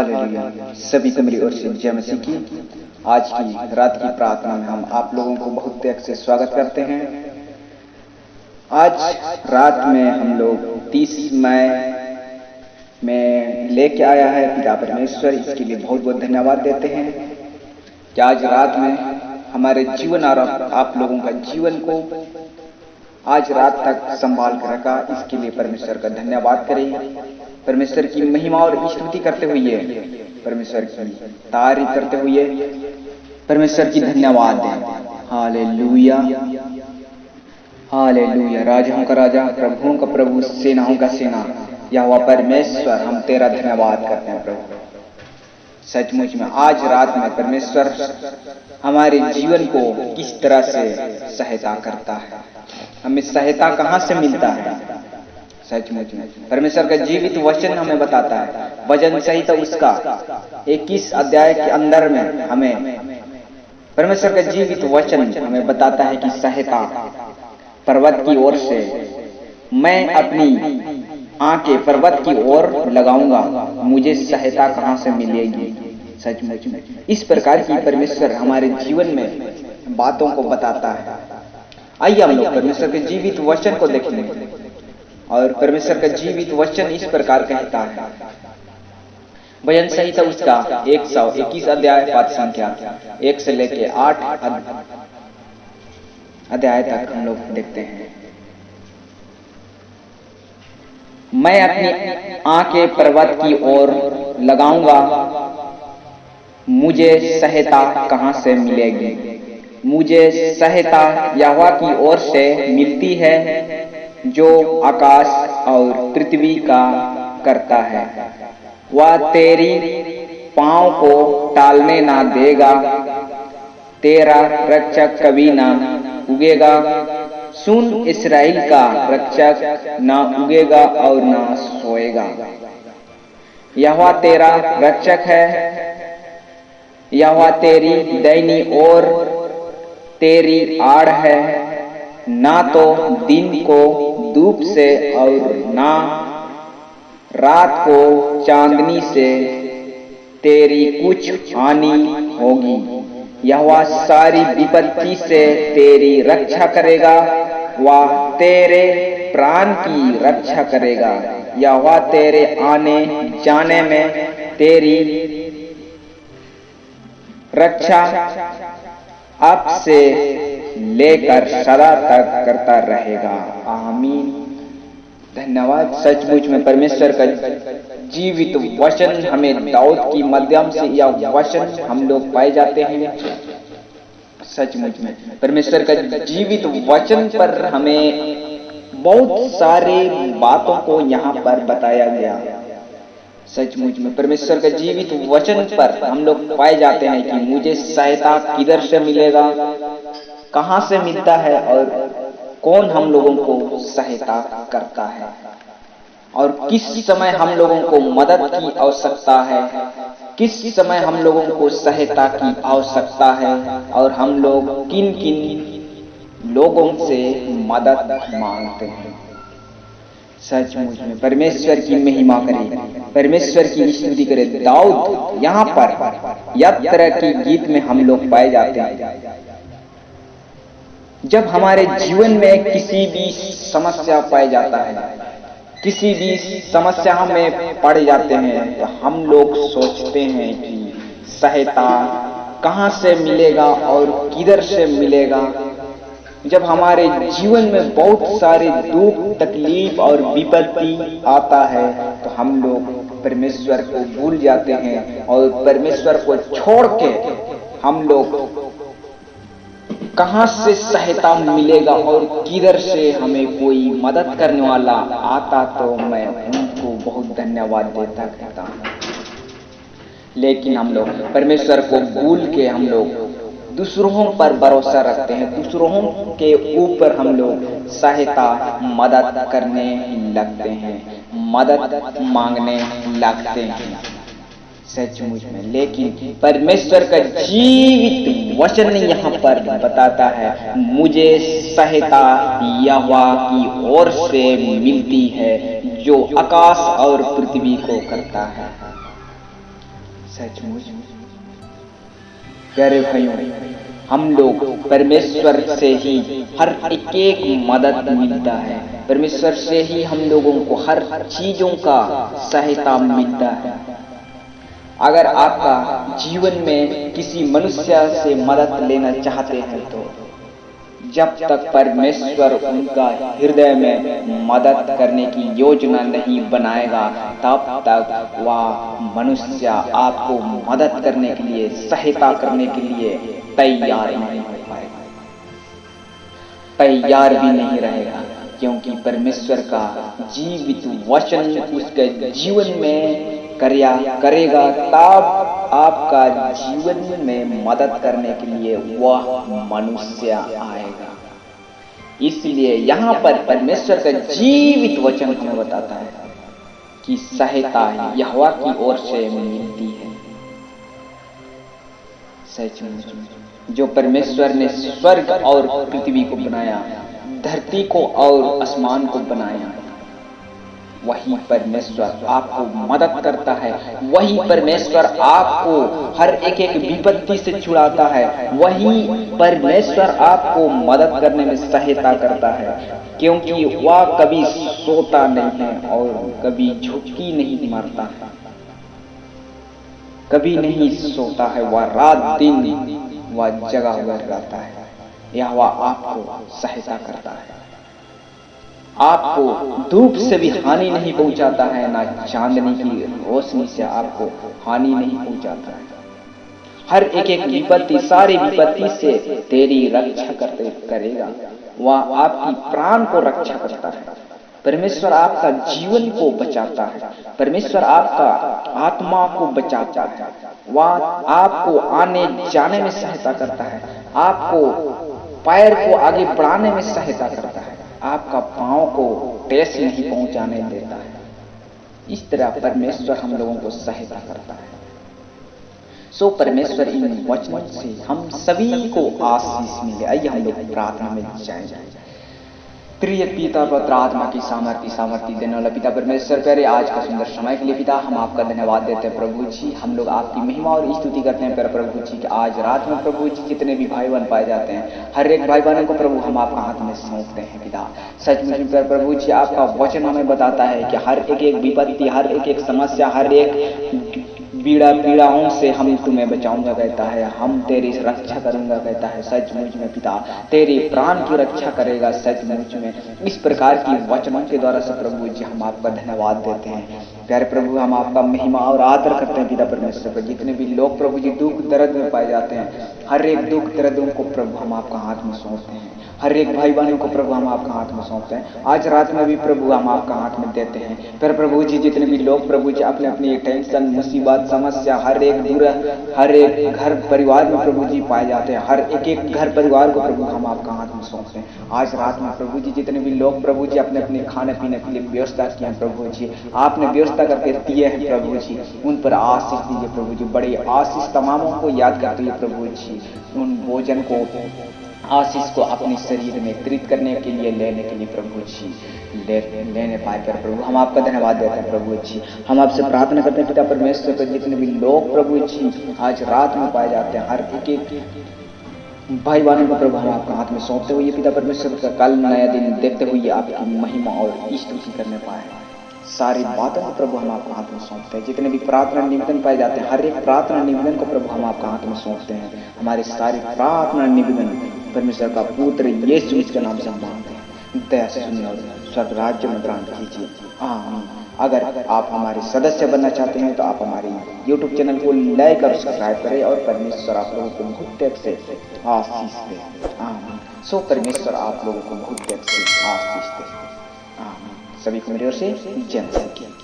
Hallelujah. सभी को मेरी ओर से जय मसीह की। आज की रात की प्रार्थना में हम आप लोगों को बहुत त्याग से स्वागत करते हैं। आज रात में हम लोग 30 मई में लेके आया है पिता परमेश्वर, इसके लिए बहुत बहुत धन्यवाद देते हैं कि आज रात में हमारे जीवन और आप लोगों का जीवन को आज रात तक संभाल कर रखा, इसके लिए परमेश्वर का धन्यवाद करें। परमेश्वर की महिमा और स्तुति करते हुए, परमेश्वर की तारीफ करते हुए परमेश्वर की धन्यवाद दें। Hallelujah hallelujah. राजाओं का राजा, प्रभुओं का प्रभु, सेनाओं का सेना यहोवा परमेश्वर, हम तेरा धन्यवाद करते हैं प्रभु। सचमुच में आज रात में परमेश्वर हमारे जीवन को किस तरह से सहायता करता है, हमें सहायता कहां से मिलता है। सचमुच में परमेश्वर का जीवित वचन हमें बताता है। वचन सहित उसका 21 अध्याय के अंदर में हमें परमेश्वर का जीवित वचन हमें बताता है कि सहायता पर्वत की ओर से, मैं अपनी आंखें पर्वत की ओर लगाऊंगा, मुझे सहायता कहां से मिलेगी। सचमुच में इस प्रकार की परमेश्वर हमारे जीवन में बातों को बताता है। आइए हम लोग परमेश्वर के जीवित वचन को देखेंगे। और परमेश्वर का जीवित वचन इस प्रकार कहता है, भजन संहिता उसका 121 अध्याय पद संख्या 1 से लेके 8 अध्याय तक हम लोग देखते हैं। मैं अपनी आंखें पर्वत की ओर लगाऊंगा, मुझे सहायता कहां से मिलेगी। मुझे सहायता यहोवा की ओर से मिलती है, जो आकाश और पृथ्वी का करता है। वह तेरी पांव को टालने ना देगा, तेरा रक्षक कभी ना उगेगा। सुन, इस्राएल का रक्षक ना उगेगा और ना सोएगा। यहोवा तेरा रक्षक है, यहोवा तेरी दाहिनी ओर तेरी आड़ है। ना तो दिन को धूप से और ना रात को चांदनी से तेरी कुछ हानि होगी। यहोवा सारी विपत्ति से तेरी रक्षा करेगा, वह तेरे प्राण की रक्षा करेगा। यहोवा तेरे आने जाने में तेरी रक्षा अब से लेकर सदा तक करता रहेगा। आमीन। धन्यवाद। सचमुच में परमेश्वर का जीवित वचन हमें दाऊद की माध्यम से यह वचन हम लोग पाए जाते हैं। सचमुच में परमेश्वर का जीवित वचन पर हमें बहुत सारे बातों को यहाँ पर बताया गया। सचमुच में परमेश्वर का जीवित वचन पर हम लोग पाए जाते हैं कि मुझे सहायता किधर से मिलेगा, कहां से मिलता है और कौन हम लोगों को सहायता करता है और किस समय हम लोगों को मदद की आवश्यकता है, किस समय हम लोगों को सहायता की आवश्यकता है और हम लोग किन किन लोगों से मदद मांगते हैं। सचमुच में परमेश्वर की महिमा करें, परमेश्वर की स्तुति करें। दाऊद यहाँ पर यह तरह की गीत में हम लोग पाए जाते हैं। जब हमारे जीवन में किसी भी समस्या पाई जाता है, किसी भी समस्या में पड़ जाते हैं, तो हम लोग सोचते हैं कि सहायता कहां से मिलेगा और किधर से मिलेगा। जब हमारे जीवन में बहुत सारे दुख, तकलीफ और विपत्ति आता है, तो हम लोग परमेश्वर को भूल जाते हैं और परमेश्वर को छोड़ के हम लोग कहां से सहायता मिलेगा और किधर से हमें कोई मदद करने वाला आता, तो मैं उनको बहुत धन्यवाद देता कहता हूं। लेकिन हम लोग परमेश्वर को भूल के हम लोग दूसरों पर भरोसा रखते हैं, दूसरों के ऊपर हम लोग सहायता मदद करने लगते हैं, मदद मांगने लगते हैं। सचमुच में लेकिन परमेश्वर का जीवित वचन यहाँ पर बताता है, मुझे सहायता यहोवा की ओर से मिलती है, जो आकाश और पृथ्वी को करता है। सचमुच प्यारे भाइयों, हम लोग परमेश्वर से ही हर एक मदद मिलता है, परमेश्वर से ही हम लोगों को हर चीजों का सहायता मिलता है। अगर आपका जीवन में किसी मनुष्य से मदद लेना चाहते हैं तो जब तक परमेश्वर उनका हृदय में मदद करने की योजना नहीं बनाएगा, तब तक वह मनुष्य आपको मदद करने के लिए, सहायता करने के लिए तैयार नहीं हो पाएगा, तैयार भी नहीं रहेगा, क्योंकि परमेश्वर का जीवित वचन उसके जीवन में करेगा, तब आपका जीवन में मदद करने के लिए वह मनुष्य आएगा। इसलिए यहाँ पर परमेश्वर का जीवित वचन हमें बताता है कि सहायता यहोवा की ओर से मिलती है। सचमुच जो परमेश्वर ने स्वर्ग और पृथ्वी को बनाया, धरती को और आसमान को बनाया, वही परमेश्वर आपको मदद करता है, वही परमेश्वर आपको हर एक विपत्ति से छुड़ाता है, वही परमेश्वर आपको मदद करने में सहायता करता है, क्योंकि वह कभी सोता नहीं है और कभी झुकी नहीं मारता है, कभी नहीं सोता है, वह रात दिन वह जगा हुआ रहता है। यह वह आपको सहायता करता है, आपको धूप से भी हानि नहीं पहुंचाता है, ना चांदनी की रोशनी से आपको हानि नहीं पहुंचाता है। हर एक विपत्ति, सारी विपत्ति से तेरी रक्षा करेगा, वह आपकी प्राण को रक्षा करता है। परमेश्वर आपका जीवन को बचाता है, परमेश्वर आपका आत्मा को बचाता है, वह आपको आने जाने में सहायता करता है, आपको पैर को आगे बढ़ाने में सहायता करता है, आपका पांव को ठेस नहीं पहुंचाने देता है। इस तरह परमेश्वर हम लोगों को सहायता करता है। सो परमेश्वर इन वचनों से हम सभी को आशीष मिले। आइए हम लोग प्रार्थना में जाएं। प्रिय पिता, पवित्र आत्मा की सामर्थ्य देने वाला पिता परमेश्वर, प्यारे आज का सुंदर समय के लिए पिता हम आपका धन्यवाद देते हैं प्रभु जी। हम लोग आपकी महिमा और स्तुति करते हैं प्यारे प्रभु जी कि आज रात में प्रभु जी जितने भी भाई बहन पाए जाते हैं, हर एक भाई बहनों को प्रभु हम आपका हाथ में सौंपते हैं पिता। सचमुच में प्यारे प्रभु जी आपका वचन हमें बताता है कि हर एक विपत्ति, हर एक समस्या, हर एक पीड़ाओं से हम तुम्हें बचाऊंगा कहता है, हम तेरी रक्षा करूंगा कहता है। सचमुच में पिता तेरे प्राण की रक्षा करेगा। सचमुच में इस प्रकार की वचनों के द्वारा से प्रभु जी हम आपका धन्यवाद देते हैं प्यारे प्रभु, हम आपका महिमा और आदर करते हैं पिता परमेश्वर पर। जितने भी लोग प्रभु जी दुख दर्द में पाए जाते हैं, हर एक दुख दर्द को प्रभु हम आपका हाथ में सौंपते हैं, हर एक भाई बहनों को प्रभु हम आपका हाथ में सौंपते हैं। आज रात में भी प्रभु हम आपका हाथ में देते हैं फिर प्रभु जी। जितने भी लोग प्रभु जी अपने अपनी टेंशन, मुसीबत, समस्या, हर एक घर परिवार में प्रभु जी पाए जाते हैं, हर एक घर परिवार को प्रभु हम आपका हाथ में सौंपते हैं। आज रात में प्रभु जी जितने भी लोग प्रभु जी अपने अपने खाने पीने के लिए व्यवस्था किए हैं प्रभु जी, आपने व्यवस्था करके दिए हैं प्रभु जी, उन पर आशीष दीजिए प्रभु जी। बड़ी आशीष तमामों को याद करते हुए प्रभु जी उन भोजन को, आशीष को अपने शरीर में कृत करने के लिए, लेने के लिए प्रभु जी लेने पाए कर प्रभु हम आपका धन्यवाद देते हैं प्रभु जी। हम आपसे प्रार्थना करते हैं पिता परमेश्वर पर, जितने भी लोग प्रभु जी आज रात में पाए जाते हैं, हर एक भाई बहनों को प्रभु हम आपका हाथ में सौंपते हुए पिता परमेश्वर का कल नया दिन देखते हुए आपकी महिमा और स्तुति करने पाए। सारी बातों को प्रभु हम आपका हाथ में सौंपते हैं। जितने भी प्रार्थना निवेदन पाए जाते हैं, हर एक प्रार्थना निवेदन को प्रभु हम आपका हाथ में सौंपते हैं। हमारे सारी प्रार्थना निवेदन परमेश्वर का पुत्र यीशु के नाम से हम मांगते हैं, दया से सुनिए और स्वर्ग राज्य में ग्रहण कीजिए, आमीन। अगर आप हमारे सदस्य बनना चाहते हैं तो आप हमारे YouTube चैनल को लाइक और सब्सक्राइब करें और परमेश्वर आप लोगों को बहुत से आशीष दे, आमीन। सो परमेश्वर आप लोगों को बहुत से आशीष दे, आमीन। सभी को मेरी ओर से जय श्री कृष्ण।